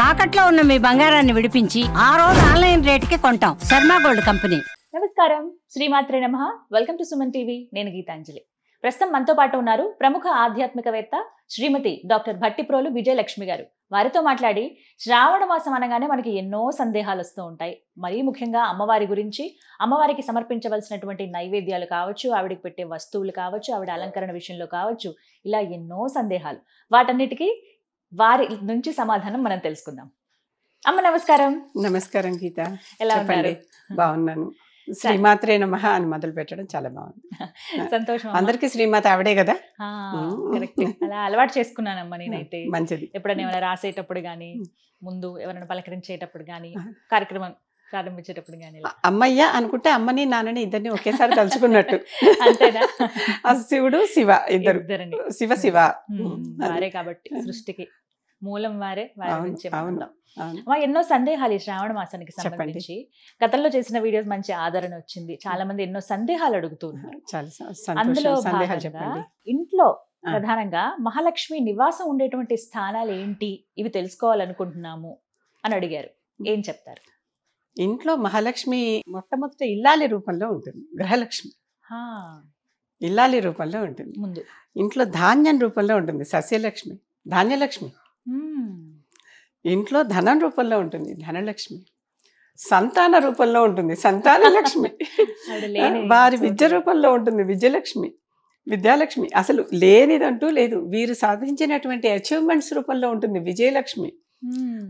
తాకట్లో ఉన్న మీ బంగారాన్ని విడిపించి ఆ రోజు ఆన్లైన్ రేటుకి కొంటాం. Sharma gold company. నమస్కారం, శ్రీమాత్రే నమః. Welcome to Suman TV. నేను గీతాంజలి. ప్రస్తుతం మనతో పాటు ఉన్నారు ప్రముఖ ఆధ్యాత్మికవేత్త శ్రీమతి డాక్టర్ భట్టిప్రోలు విజయలక్ష్మి గారు. వారితో మాట్లాడి శ్రావణ మాసం అనగానే మనకి ఎన్నో సందేహాలు వస్తూ ఉంటాయి. మరీ ముఖ్యంగా అమ్మవారి గురించి, అమ్మవారికి సమర్పించవలసినటువంటి నైవేద్యాలు కావచ్చు, ఆవిడకి పెట్టే వస్తువులు కావచ్చు, ఆవిడ అలంకరణ విషయంలో కావచ్చు, ఇలా ఎన్నో సందేహాలు. వాటన్నిటికీ వారి నుంచి సమాధానం మనం తెలుసుకుందాం. అమ్మ నమస్కారం. నమస్కారం గీత. ఎలా ఉన్నారు? బాగున్నాను. శ్రీమాత్రే నమః అని మొదలు పెట్టడం చాలా బాగుంది. సంతోషం. అందరికి శ్రీమాత ఆవిడే కదా. కరెక్ట్. అలా అలవాటు చేసుకున్నానమ్మా నేనైతే. మంచిది. ఎప్పుడైనా ఏమైనా రాసేటప్పుడు గానీ, ముందు ఎవరైనా పలకరించేటప్పుడు గానీ, కార్యక్రమం ప్రారంభించేటప్పుడు గానీ అమ్మయ్య అనుకుంటే అమ్మని నాన్నని ఇద్దరిని ఒకేసారి తలుచుకున్నట్టు. అంతేనా? శివుడు శివ ఇద్దరు. శివ శివ వారే కాబట్టి సృష్టికి మూలం వారే. అవును. ఎన్నో సందేహాలు ఈ శ్రావణ మాసానికి సంబంధించి గతంలో చేసిన వీడియోస్ మంచి ఆదరణ వచ్చింది. చాలా మంది ఎన్నో సందేహాలు అడుగుతున్నారు. అందులో భాగంగా ఇంట్లో ప్రధానంగా మహాలక్ష్మి నివాసం ఉండేటువంటి స్థానాలు ఏంటి, ఇవి తెలుసుకోవాలనుకుంటున్నాము అని అడిగారు. ఏం చెప్తారు? ఇంట్లో మహాలక్ష్మి మొట్టమొదట ఇల్లాలి రూపంలో ఉంటుంది. గృహలక్ష్మి ఇల్లాలి రూపంలో ఉంటుంది. ముందు ఇంట్లో ధాన్యం రూపంలో ఉంటుంది. సస్యలక్ష్మి, ధాన్యలక్ష్మి. ఇంట్లో ధనం రూపంలో ఉంటుంది. ధనలక్ష్మి. సంతాన రూపంలో ఉంటుంది. సంతాన లక్ష్మి. వారి విద్య రూపంలో ఉంటుంది. విద్యలక్ష్మి, విద్యాలక్ష్మి. అసలు లేనిదంటూ లేదు. వీరు సాధించినటువంటి అచీవ్మెంట్స్ రూపంలో ఉంటుంది విజయలక్ష్మి.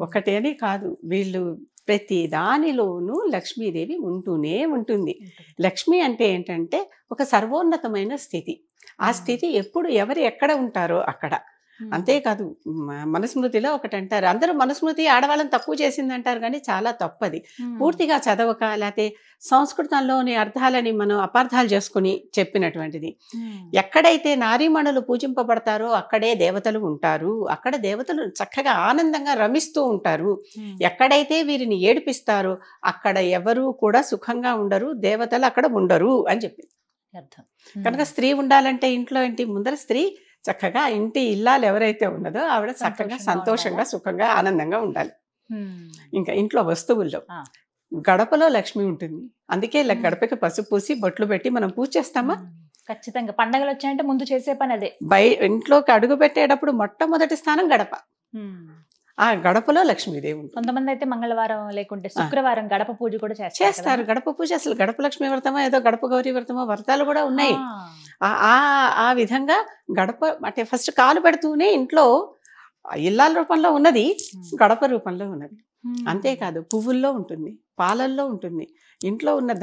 ఒకటే అని కాదు, వీళ్ళు ప్రతి దానిలోనూ లక్ష్మీదేవి ఉంటూనే ఉంటుంది. లక్ష్మి అంటే ఏంటంటే ఒక సర్వోన్నతమైన స్థితి. ఆ స్థితి ఎప్పుడు ఎవరు ఎక్కడ ఉంటారో అక్కడ. అంతేకాదు, మనుస్మృతిలో ఒకటి అంటారు, అందరూ మనుస్మృతి ఆడవాళ్ళని తక్కువ చేసింది అంటారు, కానీ చాలా తప్పది. పూర్తిగా చదవక లేకపోతే సంస్కృతంలోని అర్థాలని మనం అపార్థాలు చేసుకుని చెప్పినటువంటిది. ఎక్కడైతే నారీమణులు పూజింపబడతారో అక్కడే దేవతలు ఉంటారు. అక్కడ దేవతలు చక్కగా ఆనందంగా రమిస్తూ ఉంటారు. ఎక్కడైతే వీరిని ఏడిపిస్తారో అక్కడ ఎవరు కూడా సుఖంగా ఉండరు, దేవతలు అక్కడ ఉండరు అని చెప్పింది. కనుక స్త్రీ ఉండాలంటే ఇంట్లో ఏంటి, ముందర స్త్రీ చక్కగా ఇంటి ఇల్లాలు ఎవరైతే ఉన్నదో ఆవిడ చక్కగా సంతోషంగా సుఖంగా ఆనందంగా ఉండాలి. ఇంకా ఇంట్లో వస్తువుల్లో గడపలో లక్ష్మి ఉంటుంది. అందుకే గడపకి పసుపు పూసి బొట్లు పెట్టి మనం పూజ చేస్తామా? ఖచ్చితంగా. పండగలు వచ్చాయంటే ముందు చేసే పని అదే. ఇంట్లోకి అడుగు పెట్టేటప్పుడు మొట్టమొదటి స్థానం గడప. ఆ గడపలో లక్ష్మీదేవి ఉంటుంది. కొంతమంది అయితే మంగళవారం లేకుంటే శుక్రవారం గడప పూజ కూడా చేస్తారు. గడప పూజ అసలు గడప లక్ష్మీ వ్రతమో ఏదో గడప గౌరీ వ్రతమో వ్రతాలు కూడా ఉన్నాయి. ఆ విధంగా గడప అంటే ఫస్ట్ కాలు పెడుతూనే ఇంట్లో ఇల్లాల రూపంలో ఉన్నది, గడప రూపంలో ఉన్నది. అంతేకాదు పువ్వుల్లో ఉంటుంది, పాలల్లో ఉంటుంది. ఇంట్లో ఉన్న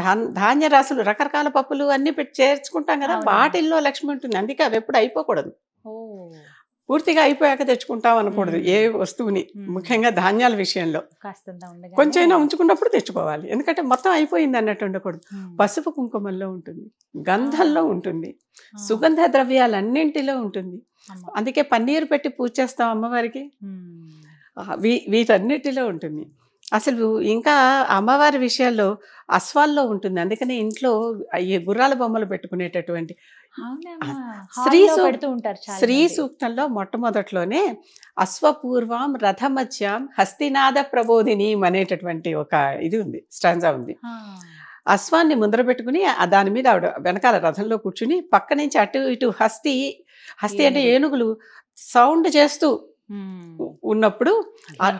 ధాన్య రాసులు, రకరకాల పప్పులు అన్ని పెట్టి చేర్చుకుంటాం కదా, వాటిల్లో లక్ష్మి ఉంటుంది. అందుకే అవి ఎప్పుడు అయిపోకూడదు. పూర్తిగా అయిపోయాక తెచ్చుకుంటాం అనకూడదు ఏ వస్తువుని, ముఖ్యంగా ధాన్యాల విషయంలో. కొంచెమైనా ఉంచుకున్నప్పుడు తెచ్చుకోవాలి, ఎందుకంటే మొత్తం అయిపోయింది అన్నట్టు ఉండకూడదు. పసుపు కుంకుమల్లో ఉంటుంది, గంధంలో ఉంటుంది, సుగంధ ద్రవ్యాలన్నింటిలో ఉంటుంది. అందుకే పన్నీరు పెట్టి పూజ చేస్తాం అమ్మవారికి. వీటన్నిటిలో ఉంటుంది. అసలు ఇంకా అమ్మవారి విషయాల్లో అశ్వాల్లో ఉంటుంది. అందుకని ఇంట్లో ఈ గుర్రాల బొమ్మలు పెట్టుకునేటటువంటి శ్రీ సూక్తంలో మొట్టమొదట్లోనే అశ్వపూర్వం రథమధ్యాం హస్తినాద ప్రబోధిని అనేటటువంటి ఒక ఇది ఉంది, స్టాంజా ఉంది. అశ్వాన్ని ముందర పెట్టుకుని దాని మీద ఆవిడ వెనకాల రథంలో కూర్చుని పక్క నుంచి అటు ఇటు హస్తి అంటే ఏనుగులు సౌండ్ చేస్తూ ఉన్నప్పుడు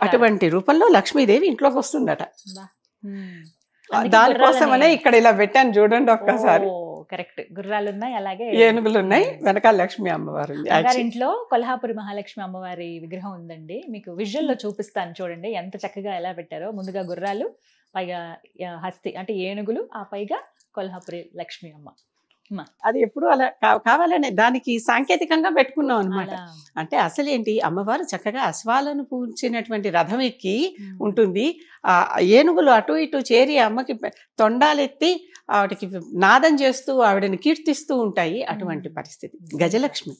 అటువంటి రూపంలో లక్ష్మీదేవి ఇంట్లోకి వస్తుందట. దానికోసమనే ఇక్కడ ఇలా పెట్టాను చూడండి ఒక్కసారి. కరెక్ట్. గుర్రాలు ఉన్నాయి, అలాగే ఏనుగులు ఉన్నాయి, వెనకాల లక్ష్మీ అమ్మవారు ఉంది. ఇంట్లో కొల్హాపురి మహాలక్ష్మి అమ్మవారి విగ్రహం ఉందండి, మీకు విజువల్ లో చూపిస్తాను చూడండి ఎంత చక్కగా ఎలా పెట్టారో. ముందుగా గుర్రాలు, పైగా హస్తి అంటే ఏనుగులు, ఆ పైగా కొల్హాపురి లక్ష్మీ అమ్మ. అది ఎప్పుడు అలా కావాలనే దానికి సాంకేతికంగా పెట్టుకున్నాం అనమాట. అంటే అసలేంటి, అమ్మవారు చక్కగా అశ్వాలను పూజించినటువంటి రథం ఎక్కి ఉంటుంది. ఆ ఏనుగులు అటు ఇటు చేరి అమ్మకి తొండాలెత్తి ఆవిడకి నాదం చేస్తూ ఆవిడని కీర్తిస్తూ ఉంటాయి. అటువంటి పరిస్థితి గజలక్ష్మి.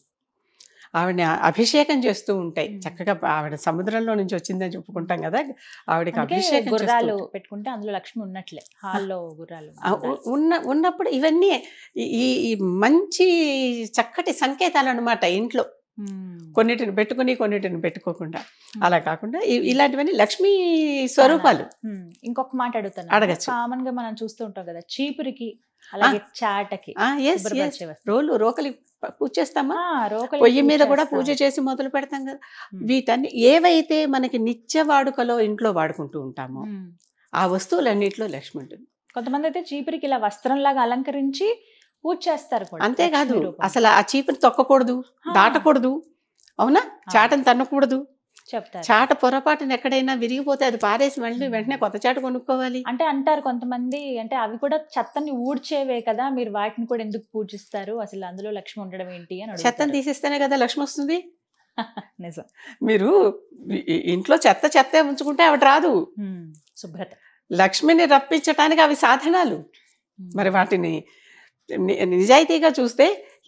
ఆవిడని అభిషేకం చేస్తూ ఉంటాయి చక్కగా. ఆవిడ సముద్రంలో నుంచి వచ్చిందని చెప్పుకుంటాం కదా, ఆవిడకి అభిషేకం గుర్రాలు పెట్టుకుంటే అందులో లక్ష్మి ఉన్నట్లే. హాల్లో గుర్రాలు ఉన్నప్పుడు ఇవన్నీ ఈ మంచి చక్కటి సంకేతాలు అన్నమాట ఇంట్లో. కొన్నిటిని పెట్టుకుని కొన్నిటిని పెట్టుకోకుండా. అలా కాకుండా ఇలాంటివన్నీ లక్ష్మీ స్వరూపాలు. ఇంకొక మాట అడుగుతాను. అడగచ్చు. కామన్ గా మనం చూస్తూ ఉంటాం కదా, చీపురికి అలాగే చాటకి రోలు రోకలి పూజ చేస్తామా, పొయ్యి మీద కూడా పూజ చేసి మొదలు పెడతాం కదా. వీటన్ని ఏవైతే మనకి నిత్య వాడుకలో ఇంట్లో వాడుకుంటూ ఉంటామో ఆ వస్తువులన్నింటిలో లక్ష్మి ఉంటుంది. కొంతమంది అయితే చీపురికి ఇలా వస్త్రంలాగా అలంకరించి పూజ చేస్తారు కూడా. అంతేకాదు, అసలు ఆ చీపురు తొక్కకూడదు, దాటకూడదు, అవునా, చాటను తన్నకూడదు. చెప్తారు చాట పొరపాటున ఎక్కడైనా విరిగిపోతే అది పారేసి మళ్ళీ వెంటనే కొత్త చాట కొనుక్కోవాలి అంటే అంటారు కొంతమంది. అంటే అవి కూడా చెత్తని ఊడ్చేవే కదా, మీరు వాటిని కూడా ఎందుకు పూజిస్తారు, అసలు అందులో లక్ష్మి ఉండడం ఏంటి అని. చెత్తను తీసేస్తేనే కదా లక్ష్మి వస్తుంది. నిజం. మీరు ఇంట్లో చెత్త ఉంచుకుంటే ఆవిడ రాదు. శుభ్రత. లక్ష్మిని రప్పించటానికి అవి సాధనాలు. మరి వాటిని నిజాయితీగా చూస్తే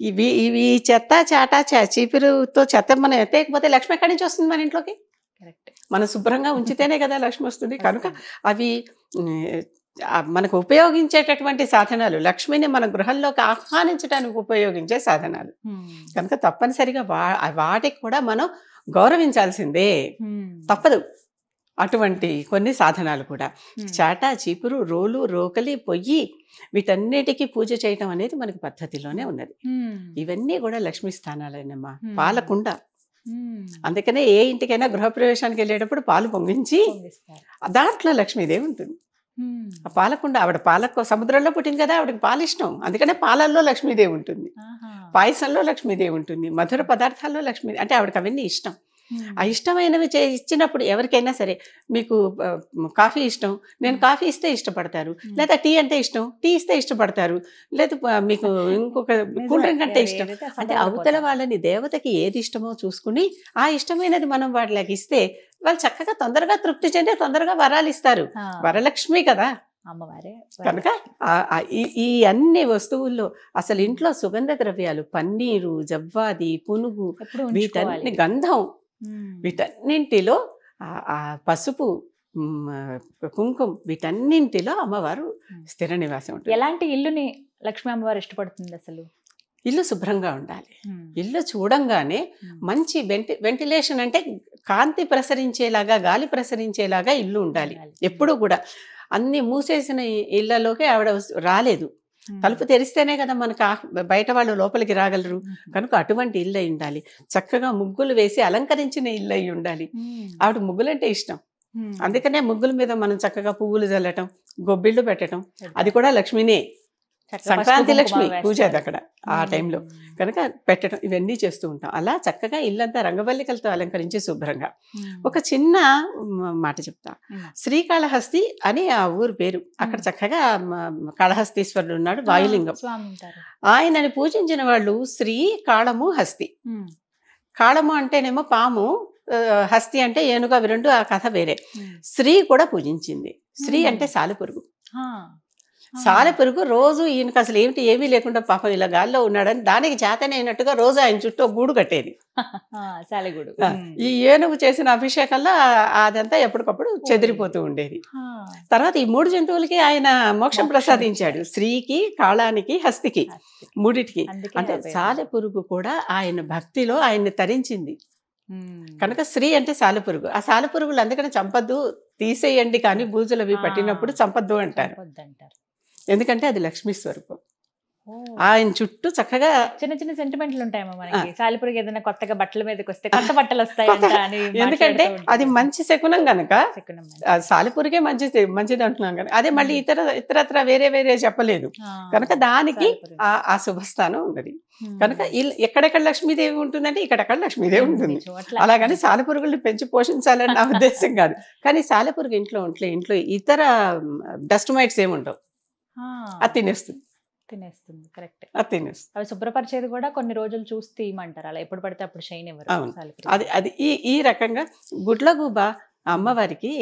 ఇవి చెత్త చాట చీపురుతో చెత్త మనం ఎత్తేయకపోతే లక్ష్మి ఎక్కడి నుంచి వస్తుంది మన ఇంట్లోకి? మనం శుభ్రంగా ఉంచితేనే కదా లక్ష్మి వస్తుంది. కనుక అవి మనకు ఉపయోగించేటటువంటి సాధనాలు, లక్ష్మిని మన గృహంలోకి ఆహ్వానించడానికి ఉపయోగించే సాధనాలు. కనుక తప్పనిసరిగా వాటికి కూడా మనం గౌరవించాల్సిందే, తప్పదు. అటువంటి కొన్ని సాధనాలు కూడా చాట, చీపురు, రోలు, రోకలి, పొయ్యి, వీటన్నిటికీ పూజ చేయటం అనేది మనకి పద్ధతిలోనే ఉన్నది. ఇవన్నీ కూడా లక్ష్మీ స్థానాలేనమ్మా. పాలకుండ, అందుకనే ఏ ఇంటికైనా గృహప్రవేశానికి వెళ్ళేటప్పుడు పాలు పొంగించి దాంట్లో లక్ష్మీదేవి ఉంటుంది. ఆ పాలకుండ, ఆవిడ సముద్రంలో పుట్టింది కదా, ఆవిడకి పాలు ఇష్టం, అందుకనే పాలల్లో లక్ష్మీదేవి ఉంటుంది, పాయసంలో లక్ష్మీదేవి ఉంటుంది, మధుర పదార్థాల్లో లక్ష్మీ, అంటే ఆవిడకి అవన్నీ ఇష్టం. ఆ ఇష్టమైనవి ఇచ్చినప్పుడు ఎవరికైనా సరే, మీకు కాఫీ ఇష్టం, నేను కాఫీ ఇస్తే ఇష్టపడతారు, లేదా టీ అంటే ఇష్టం, టీ ఇస్తే ఇష్టపడతారు, లేదా మీకు ఇంకొక కూల్ డ్రింక్ అంటే ఇష్టం. అంటే అవతల వాళ్ళని దేవతకి ఏది ఇష్టమో చూసుకుని ఆ ఇష్టమైనది మనం వాళ్ళకి ఇస్తే వాళ్ళు చక్కగా తొందరగా తృప్తి చెంది తొందరగా వరాలు ఇస్తారు. వరలక్ష్మి కదా అమ్మవారే. కనుక ఈ అన్ని వస్తువుల్లో అసలు ఇంట్లో సుగంధ ద్రవ్యాలు, పన్నీరు, జవ్వాది, పునుగు, వీటన్ని గంధం, వీటన్నింటిలో ఆ పసుపు, కుంకుమ, వీటన్నింటిలో అమ్మవారు స్థిర నివాసం ఉంటుంది. ఎలాంటి ఇల్లుని లక్ష్మీ అమ్మవారు ఇష్టపడుతుంది? అసలు ఇల్లు శుభ్రంగా ఉండాలి. ఇల్లు చూడంగానే మంచి వెంటిలేషన్, అంటే కాంతి ప్రసరించేలాగా, గాలి ప్రసరించేలాగా ఇల్లు ఉండాలి. ఎప్పుడు కూడా అన్ని మూసేసిన ఇళ్లలోకి ఆవిడ రాలేదు. తలుపు తెరిస్తేనే కదా మనకు బయట వాళ్ళు లోపలికి రాగలరు. కనుక అటువంటి ఇల్లు అయి ఉండాలి. చక్కగా ముగ్గులు వేసి అలంకరించిన ఇల్లు అయి ఉండాలి. ఆవిడ ముగ్గులంటే ఇష్టం, అందుకనే ముగ్గుల మీద మనం చక్కగా పువ్వులు చల్లటం, గొబ్బిళ్ళు పెట్టడం, అది కూడా లక్ష్మినే. సంక్రాంతి లక్ష్మి పూజ అది అక్కడ ఆ టైంలో, కనుక పెట్టడం, ఇవన్నీ చేస్తూ ఉంటాం. అలా చక్కగా ఇల్లంతా రంగవల్లికలతో అలంకరించి శుభ్రంగా. ఒక చిన్న మాట చెప్తా. శ్రీకాళహస్తి అని ఆ ఊరు పేరు. అక్కడ చక్కగా కాళహస్తీశ్వరుడు ఉన్నాడు, వాయులింగం. ఆయనని పూజించిన వాళ్ళు శ్రీ, కాళము, హస్తి. కాళము అంటేనేమో పాము, హస్తి అంటే ఏనుగు, అవి రెండు ఆ కథ వేరే. శ్రీ కూడా పూజించింది. శ్రీ అంటే సాలెపురుగు. సాలెపురుగు రోజు ఈయనకు అసలు ఏమీ లేకుండా పాపం ఇలా గాల్లో ఉన్నాడని దానికి చేతనైనట్టుగా రోజు ఆయన చుట్టూ గూడు కట్టేది, సాలెగూడు. ఈ ఏనుగు చేసిన అభిషేకంలో అదంతా ఎప్పటికప్పుడు చెదిరిపోతూ ఉండేది. తర్వాత ఈ 3 జంతువులకి ఆయన మోక్షం ప్రసాదించాడు, శ్రీకి, కాళానికి, హస్తికి, మూడిటికి. అంటే సాలెపురుగు కూడా ఆయన భక్తిలో ఆయన్ని తరించింది. కనుక శ్రీ అంటే సాలెపురుగు. ఆ సాలెపురుగులు అందుకని చంపద్దు, తీసేయండి, కానీ బూజులు అవి పట్టినప్పుడు చంపద్దు అంటారు. ఎందుకంటే అది లక్ష్మీ స్వరూపం. ఆయన చుట్టూ చక్కగా చిన్న చిన్న సెంటిమెంట్లు ఉంటాయేమో మనకి. సాలెపురుగు ఏదైనా కొత్తగా బట్టల మీదకి వస్తే కొత్త బట్టలు వస్తాయి, ఎందుకంటే అది మంచి శకునం గనక సాలెపురుగే మంచిది అంటున్నాం కనుక. అదే మళ్ళీ ఇతరత్ర వేరే చెప్పలేదు కనుక దానికి ఆ శుభస్థానం ఉన్నది. కనుక ఎక్కడెక్కడ లక్ష్మీదేవి ఉంటుందంటే ఇక్కడెక్కడ లక్ష్మీదేవి ఉంటుంది. అలాగని సాలెపురుగుల్ని పెంచి పోషించాలని నా ఉద్దేశం కాదు. కానీ సాలెపురుగు ఇంట్లో ఇతర డస్ట్ మైట్స్ ఏముండవు, అది తినేస్తుంది. కరెక్ట్. అది తినేస్తుంది. అవి శుభ్రపరిచేది కూడా కొన్ని రోజులు చూసి తీయమంటారు, అలా ఎప్పుడు పడితే అప్పుడు షైన్ ఇవ్వరు. అది ఈ రకంగా గుడ్లగూబ అమ్మవారికి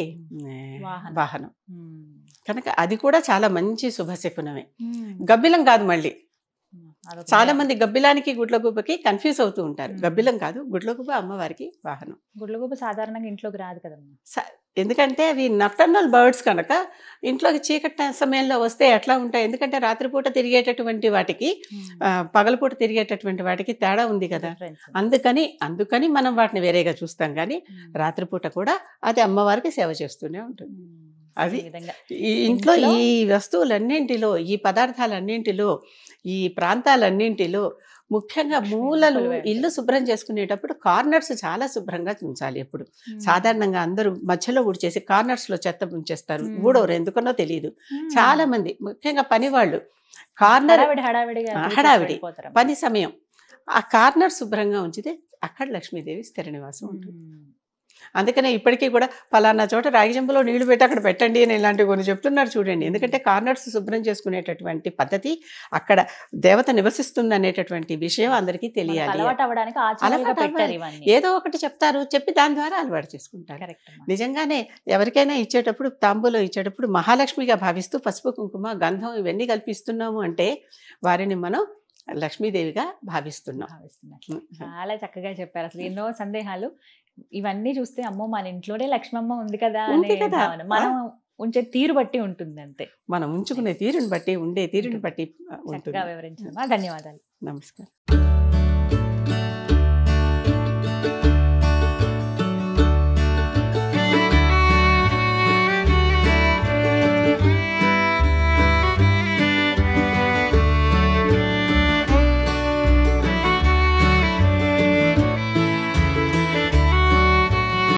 వాహనం కనుక అది కూడా చాలా మంచి శుభశకునమే. గబ్బిలం కాదు, మళ్ళీ అదొక చాలా భయం. మంది గబ్బిలానికి గుడ్లగూబకి కన్ఫ్యూజ్ అవుతూ ఉంటారు. గబ్బిలం కాదు, గుడ్లగూబ అమ్మవారికి వాహనం. గుడ్లగూబ సాధారణంగా ఇంట్లోకి రాదు కదమ్మా. ఎందుకంటే అవి నక్టర్నల్ బర్డ్స్ కనుక ఇంట్లోకి చీకటి సమయంలో వస్తే ఎట్లా ఉంటాయి, ఎందుకంటే రాత్రిపూట తిరిగేటటువంటి వాటికి పగలపూట తిరిగేటటువంటి వాటికి తేడా ఉంది కదా. అందుకని మనం వాటిని వేరేగా చూస్తాం, కానీ రాత్రిపూట కూడా అది అమ్మవారికి సేవ చేస్తూనే ఉంటుంది. అది ఈ ఇంట్లో ఈ వస్తువులన్నింటిలో, ఈ పదార్థాలన్నింటిలో, ఈ ప్రాంతాలన్నింటిలో ముఖ్యంగా మూలలు ఇల్లు శుభ్రం చేసుకునేటప్పుడు కార్నర్స్ చాలా శుభ్రంగా ఉంచాలి. ఎప్పుడు సాధారణంగా అందరూ మధ్యలో ఊడ్చేసి కార్నర్స్ లో చెత్త ఉంచేస్తారు, ఊడవరు, ఎందుకనో తెలియదు. చాలా మంది ముఖ్యంగా పని వాళ్ళు కార్నర్ హడావిడి పని సమయం ఆ కార్నర్ శుభ్రంగా ఉంచితే అక్కడ లక్ష్మీదేవి స్థిర నివాసం ఉంటుంది. అందుకనే ఇప్పటికీ కూడా ఫలానా చోట రాగి చెంబులో నీళ్లు పెట్టి అక్కడ పెట్టండి అని ఇలాంటివి కొన్ని చెప్తున్నారు చూడండి. ఎందుకంటే కార్నర్స్ శుభ్రం చేసుకునేటటువంటి పద్ధతి, అక్కడ దేవత నివసిస్తుంది అనేటటువంటి విషయం అందరికీ తెలియాలి. ఏదో ఒకటి చెప్తారు, చెప్పి దాని ద్వారా అలవాటు చేసుకుంటారు. నిజంగానే ఎవరికైనా ఇచ్చేటప్పుడు, తాంబూలో ఇచ్చేటప్పుడు మహాలక్ష్మిగా భావిస్తూ పసుపు కుంకుమ గంధం ఇవన్నీ కల్పిస్తున్నాము అంటే వారిని మనం లక్ష్మీదేవిగా భావిస్తున్నాం. చాలా చక్కగా చెప్పారు. అసలు ఎన్నో సందేహాలు ఇవన్నీ చూస్తే అమ్మో మన ఇంట్లోనే లక్ష్మమ్మ ఉంది కదా, మనం ఉంచే తీరు బట్టి ఉంటుంది అంతే. మనం ఉంచుకునే తీరుని బట్టి, ఉండే తీరుని బట్టి చక్కగా వివరించారు. ధన్యవాదాలు. నమస్కారం.